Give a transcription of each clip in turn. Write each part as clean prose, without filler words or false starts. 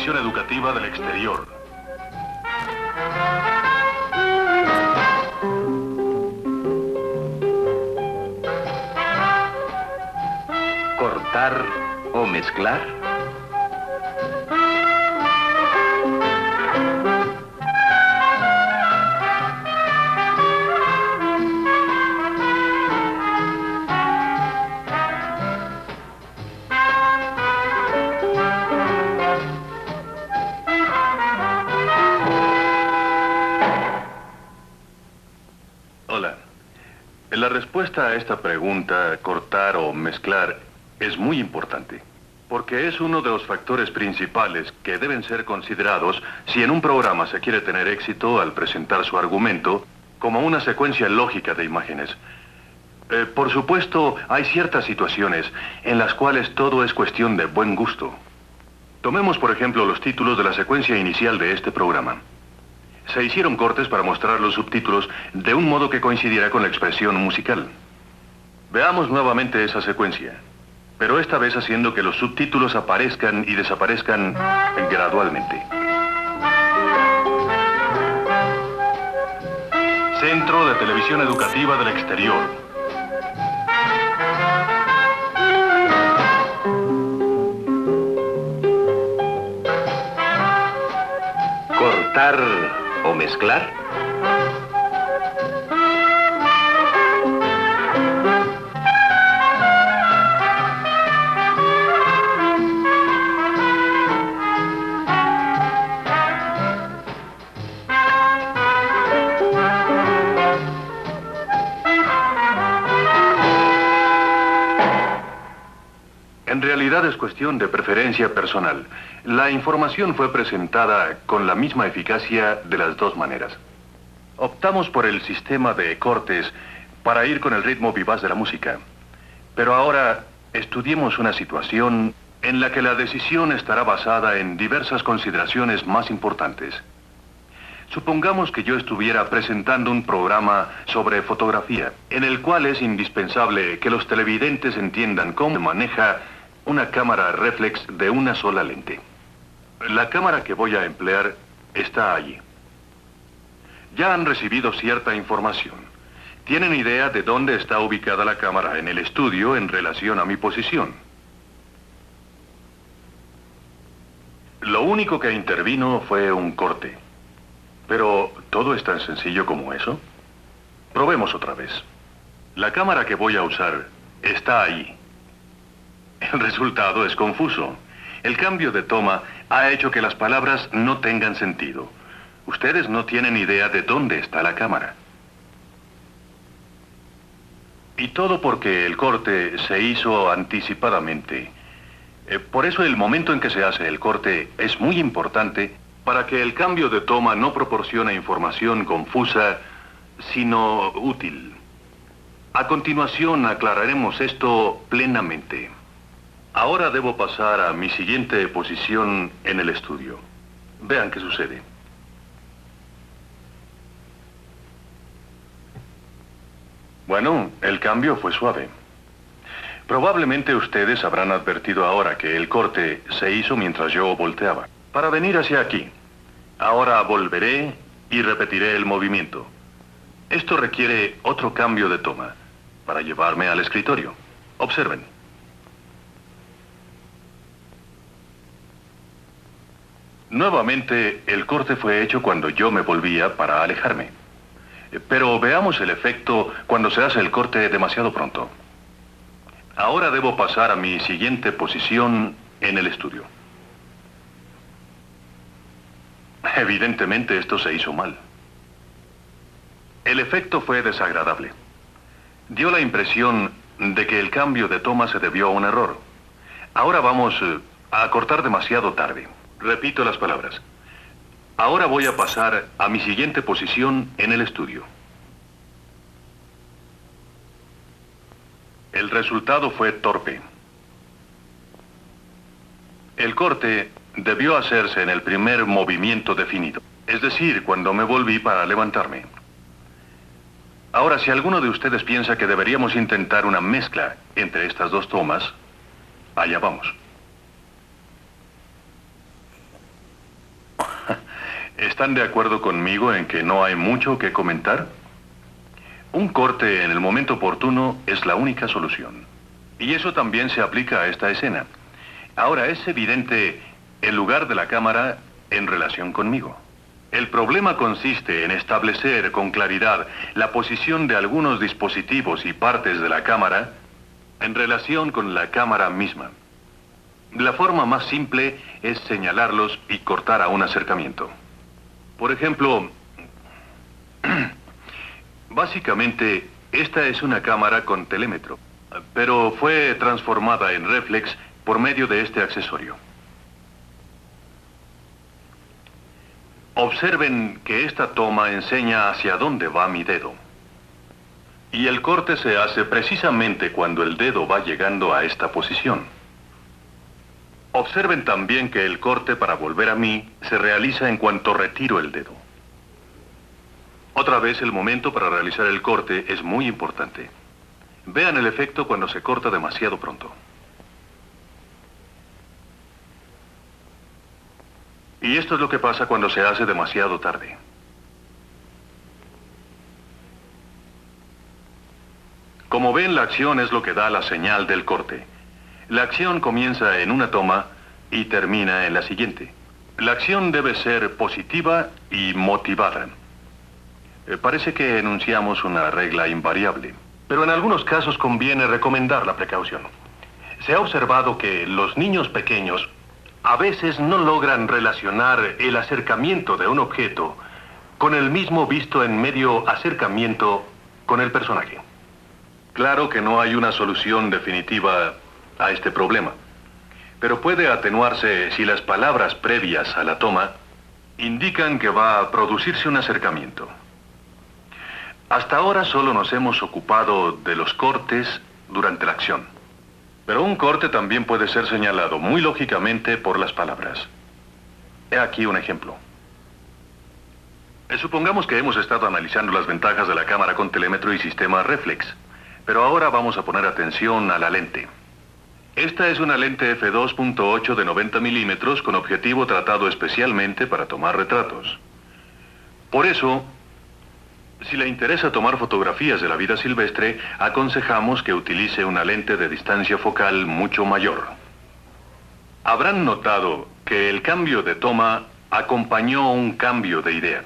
televisión educativa del exterior. Cortar o mezclar. Hola. La respuesta a esta pregunta, cortar o mezclar, es muy importante, porque es uno de los factores principales que deben ser considerados si en un programa se quiere tener éxito al presentar su argumento como una secuencia lógica de imágenes. Por supuesto, hay ciertas situaciones en las cuales todo es cuestión de buen gusto. Tomemos, por ejemplo, los títulos de la secuencia inicial de este programa. Se hicieron cortes para mostrar los subtítulos de un modo que coincidiera con la expresión musical. Veamos nuevamente esa secuencia, pero esta vez haciendo que los subtítulos aparezcan y desaparezcan gradualmente. Centro de Televisión Educativa del Exterior. Cortar o mezclar. En realidad es cuestión de preferencia personal. La información fue presentada con la misma eficacia de las dos maneras. Optamos por el sistema de cortes para ir con el ritmo vivaz de la música. Pero ahora estudiemos una situación en la que la decisión estará basada en diversas consideraciones más importantes. Supongamos que yo estuviera presentando un programa sobre fotografía, en el cual es indispensable que los televidentes entiendan cómo se maneja una cámara reflex de una sola lente. La cámara que voy a emplear está allí. Ya han recibido cierta información. ¿Tienen idea de dónde está ubicada la cámara en el estudio en relación a mi posición? Lo único que intervino fue un corte. Pero, ¿todo es tan sencillo como eso? Probemos otra vez. La cámara que voy a usar está ahí. El resultado es confuso. El cambio de toma ha hecho que las palabras no tengan sentido. Ustedes no tienen idea de dónde está la cámara. Y todo porque el corte se hizo anticipadamente. Por eso el momento en que se hace el corte es muy importante para que el cambio de toma no proporcione información confusa, sino útil. A continuación aclararemos esto plenamente. Ahora debo pasar a mi siguiente posición en el estudio. Vean qué sucede. Bueno, el cambio fue suave. Probablemente ustedes habrán advertido ahora que el corte se hizo mientras yo volteaba. Para venir hacia aquí. Ahora volveré y repetiré el movimiento. Esto requiere otro cambio de toma para llevarme al escritorio. Observen. Nuevamente, el corte fue hecho cuando yo me volvía para alejarme. Pero veamos el efecto cuando se hace el corte demasiado pronto. Ahora debo pasar a mi siguiente posición en el estudio. Evidentemente esto se hizo mal. El efecto fue desagradable. Dio la impresión de que el cambio de toma se debió a un error. Ahora vamos a cortar demasiado tarde. Repito las palabras. Ahora voy a pasar a mi siguiente posición en el estudio. El resultado fue torpe. El corte debió hacerse en el primer movimiento definido, es decir, cuando me volví para levantarme. Ahora, si alguno de ustedes piensa que deberíamos intentar una mezcla entre estas dos tomas, allá vamos. ¿Están de acuerdo conmigo en que no hay mucho que comentar? Un corte en el momento oportuno es la única solución. Y eso también se aplica a esta escena. Ahora, es evidente el lugar de la cámara en relación conmigo. El problema consiste en establecer con claridad la posición de algunos dispositivos y partes de la cámara en relación con la cámara misma. La forma más simple es señalarlos y cortar a un acercamiento. Por ejemplo, básicamente, esta es una cámara con telémetro, pero fue transformada en réflex por medio de este accesorio. Observen que esta toma enseña hacia dónde va mi dedo. Y el corte se hace precisamente cuando el dedo va llegando a esta posición. Observen también que el corte para volver a mí se realiza en cuanto retiro el dedo. Otra vez, el momento para realizar el corte es muy importante. Vean el efecto cuando se corta demasiado pronto. Y esto es lo que pasa cuando se hace demasiado tarde. Como ven, la acción es lo que da la señal del corte. La acción comienza en una toma y termina en la siguiente. La acción debe ser positiva y motivada. Parece que enunciamos una regla invariable, pero en algunos casos conviene recomendar la precaución. Se ha observado que los niños pequeños a veces no logran relacionar el acercamiento de un objeto con el mismo visto en medio acercamiento con el personaje. Claro que no hay una solución definitiva a este problema, pero puede atenuarse si las palabras previas a la toma indican que va a producirse un acercamiento. Hasta ahora solo nos hemos ocupado de los cortes durante la acción, pero un corte también puede ser señalado muy lógicamente por las palabras. He aquí un ejemplo. Supongamos que hemos estado analizando las ventajas de la cámara con telémetro y sistema reflex, pero ahora vamos a poner atención a la lente. Esta es una lente f2.8 de 90 milímetros con objetivo tratado especialmente para tomar retratos. Por eso, si le interesa tomar fotografías de la vida silvestre, aconsejamos que utilice una lente de distancia focal mucho mayor. Habrán notado que el cambio de toma acompañó un cambio de idea.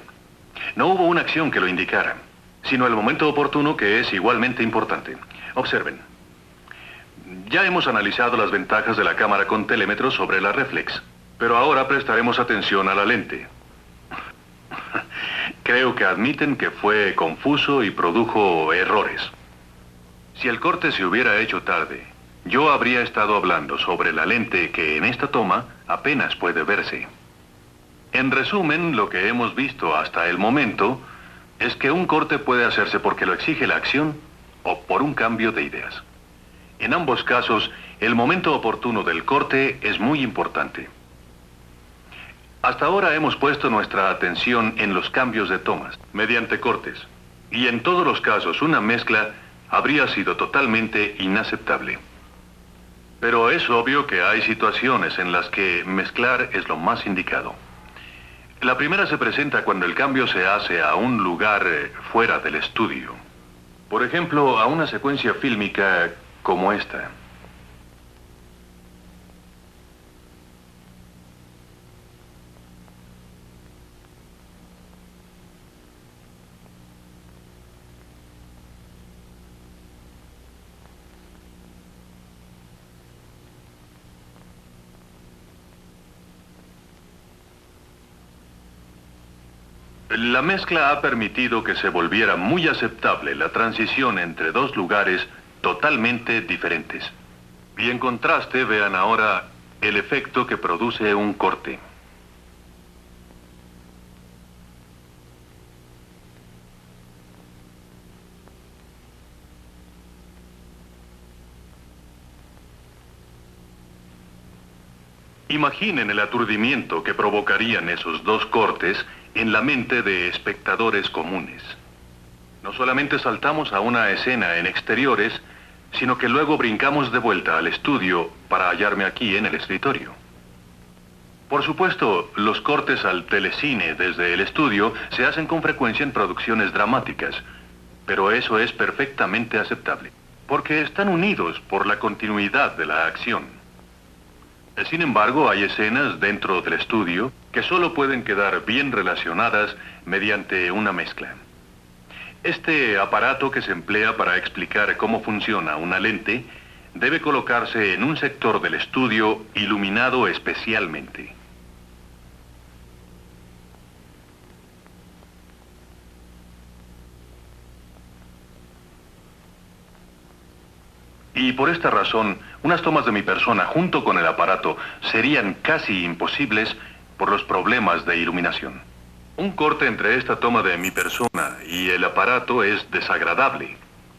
No hubo una acción que lo indicara, sino el momento oportuno, que es igualmente importante. Observen. Ya hemos analizado las ventajas de la cámara con telémetro sobre la reflex, pero ahora prestaremos atención a la lente. Creo que admiten que fue confuso y produjo errores. Si el corte se hubiera hecho tarde, yo habría estado hablando sobre la lente que en esta toma apenas puede verse. En resumen, lo que hemos visto hasta el momento es que un corte puede hacerse porque lo exige la acción o por un cambio de ideas. En ambos casos, el momento oportuno del corte es muy importante. Hasta ahora hemos puesto nuestra atención en los cambios de tomas, mediante cortes. Y en todos los casos, una mezcla habría sido totalmente inaceptable. Pero es obvio que hay situaciones en las que mezclar es lo más indicado. La primera se presenta cuando el cambio se hace a un lugar fuera del estudio. Por ejemplo, a una secuencia fílmica como esta. La mezcla ha permitido que se volviera muy aceptable la transición entre dos lugares totalmente diferentes. Y en contraste, vean ahora el efecto que produce un corte. Imaginen el aturdimiento que provocarían esos dos cortes en la mente de espectadores comunes. No solamente saltamos a una escena en exteriores, sino que luego brincamos de vuelta al estudio para hallarme aquí en el escritorio. Por supuesto, los cortes al telecine desde el estudio se hacen con frecuencia en producciones dramáticas, pero eso es perfectamente aceptable, porque están unidos por la continuidad de la acción. Sin embargo, hay escenas dentro del estudio que solo pueden quedar bien relacionadas mediante una mezcla. Este aparato que se emplea para explicar cómo funciona una lente debe colocarse en un sector del estudio iluminado especialmente. Y por esta razón, unas tomas de mi persona junto con el aparato serían casi imposibles por los problemas de iluminación. Un corte entre esta toma de mi persona y el aparato es desagradable,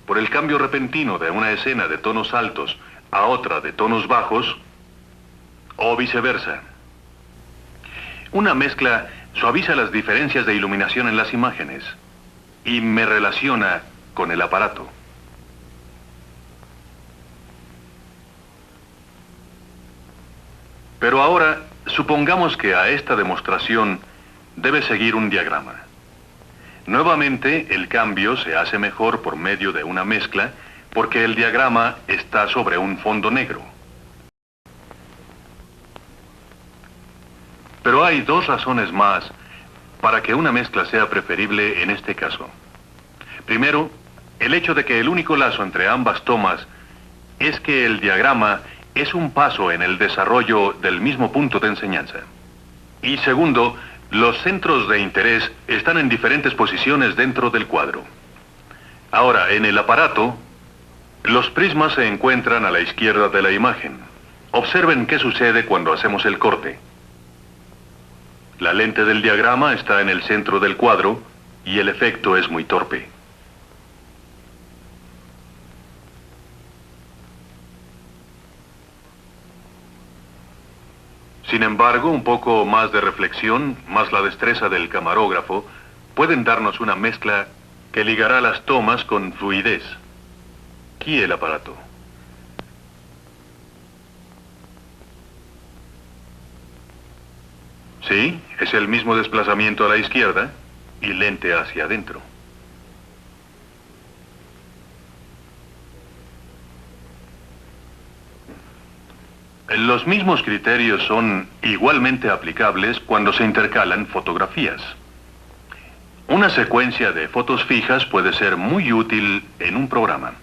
por el cambio repentino de una escena de tonos altos a otra de tonos bajos, o viceversa. Una mezcla suaviza las diferencias de iluminación en las imágenes y me relaciona con el aparato. Pero ahora, supongamos que a esta demostración debe seguir un diagrama. Nuevamente, el cambio se hace mejor por medio de una mezcla, porque el diagrama está sobre un fondo negro. Pero hay dos razones más para que una mezcla sea preferible en este caso. Primero, el hecho de que el único lazo entre ambas tomas es que el diagrama es un paso en el desarrollo del mismo punto de enseñanza. Y segundo, los centros de interés están en diferentes posiciones dentro del cuadro. Ahora, en el aparato, los prismas se encuentran a la izquierda de la imagen. Observen qué sucede cuando hacemos el corte. La lente del diagrama está en el centro del cuadro y el efecto es muy torpe. Sin embargo, un poco más de reflexión, más la destreza del camarógrafo, pueden darnos una mezcla que ligará las tomas con fluidez. Aquí el aparato. Sí, es el mismo desplazamiento a la izquierda y lente hacia adentro. Los mismos criterios son igualmente aplicables cuando se intercalan fotografías. Una secuencia de fotos fijas puede ser muy útil en un programa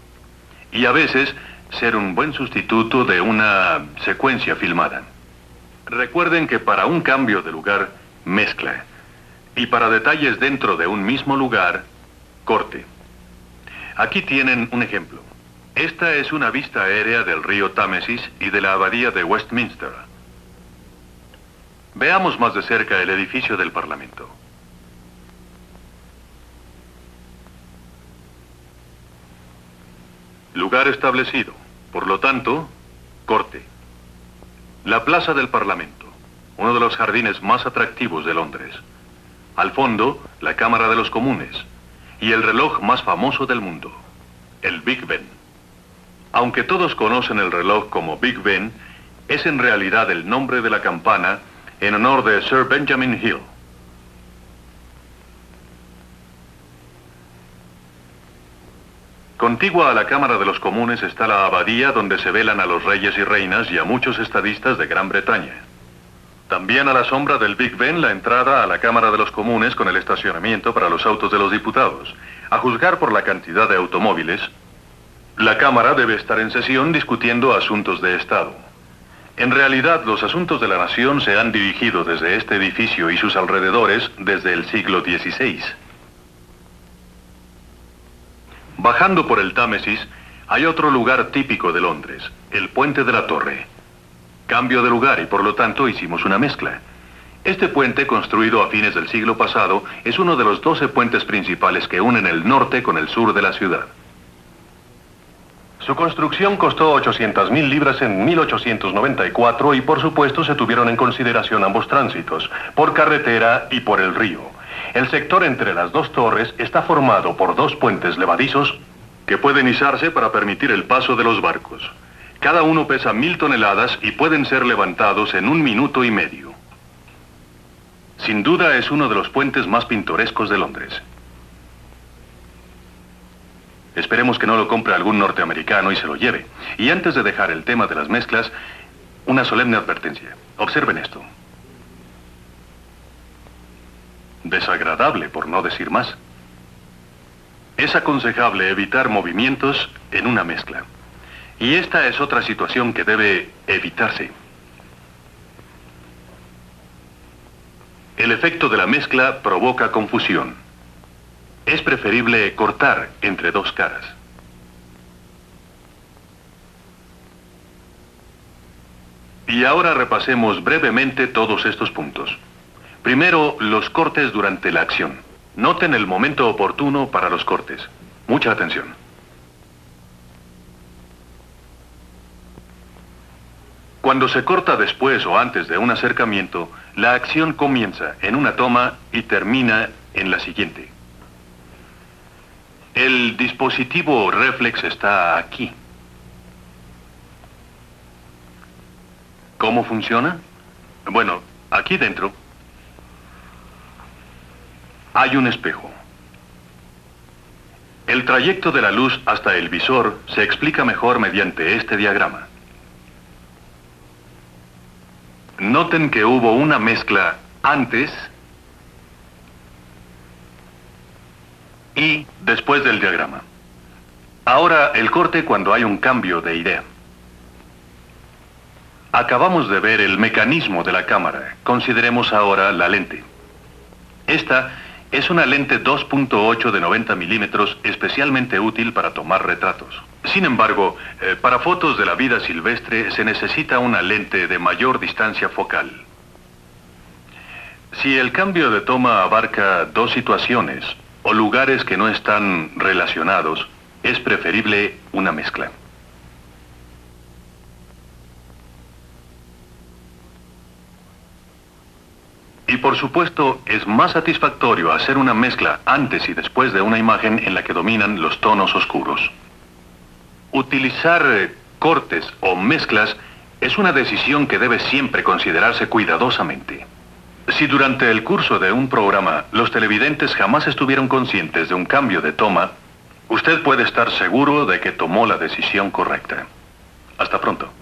y a veces ser un buen sustituto de una secuencia filmada. Recuerden que para un cambio de lugar, mezcla, y para detalles dentro de un mismo lugar, corte. Aquí tienen un ejemplo. Esta es una vista aérea del río Támesis y de la abadía de Westminster. Veamos más de cerca el edificio del Parlamento. Lugar establecido, por lo tanto, corte. La Plaza del Parlamento, uno de los jardines más atractivos de Londres. Al fondo, la Cámara de los Comunes y el reloj más famoso del mundo, el Big Ben. Aunque todos conocen el reloj como Big Ben, es en realidad el nombre de la campana en honor de Sir Benjamin Hill. Contigua a la Cámara de los Comunes está la abadía donde se velan a los reyes y reinas y a muchos estadistas de Gran Bretaña. También a la sombra del Big Ben la entrada a la Cámara de los Comunes con el estacionamiento para los autos de los diputados. A juzgar por la cantidad de automóviles, la Cámara debe estar en sesión discutiendo asuntos de Estado. En realidad, los asuntos de la nación se han dirigido desde este edificio y sus alrededores desde el siglo XVI. Bajando por el Támesis, hay otro lugar típico de Londres, el Puente de la Torre. Cambio de lugar y por lo tanto hicimos una mezcla. Este puente, construido a fines del siglo pasado, es uno de los 12 puentes principales que unen el norte con el sur de la ciudad. Su construcción costó 800.000 libras en 1894 y por supuesto se tuvieron en consideración ambos tránsitos, por carretera y por el río. El sector entre las dos torres está formado por dos puentes levadizos que pueden izarse para permitir el paso de los barcos. Cada uno pesa 1000 toneladas y pueden ser levantados en 1 minuto y medio. Sin duda es uno de los puentes más pintorescos de Londres. Esperemos que no lo compre algún norteamericano y se lo lleve. Y antes de dejar el tema de las mezclas, una solemne advertencia. Observen esto. Desagradable, por no decir más. Es aconsejable evitar movimientos en una mezcla. Y esta es otra situación que debe evitarse. El efecto de la mezcla provoca confusión. Es preferible cortar entre dos caras. Y ahora repasemos brevemente todos estos puntos. Primero, los cortes durante la acción. Noten el momento oportuno para los cortes. Mucha atención. Cuando se corta después o antes de un acercamiento, la acción comienza en una toma y termina en la siguiente. El dispositivo réflex está aquí. ¿Cómo funciona? Bueno, aquí dentro hay un espejo. El trayecto de la luz hasta el visor se explica mejor mediante este diagrama. Noten que hubo una mezcla antes y después del diagrama. Ahora el corte cuando hay un cambio de idea. Acabamos de ver el mecanismo de la cámara. Consideremos ahora la lente. Esta es una lente 2.8 de 90 milímetros especialmente útil para tomar retratos. Sin embargo, para fotos de la vida silvestre se necesita una lente de mayor distancia focal. Si el cambio de toma abarca dos situaciones o lugares que no están relacionados, es preferible una mezcla. Y por supuesto, es más satisfactorio hacer una mezcla antes y después de una imagen en la que dominan los tonos oscuros. Utilizar cortes o mezclas es una decisión que debe siempre considerarse cuidadosamente. Si durante el curso de un programa los televidentes jamás estuvieron conscientes de un cambio de toma, usted puede estar seguro de que tomó la decisión correcta. Hasta pronto.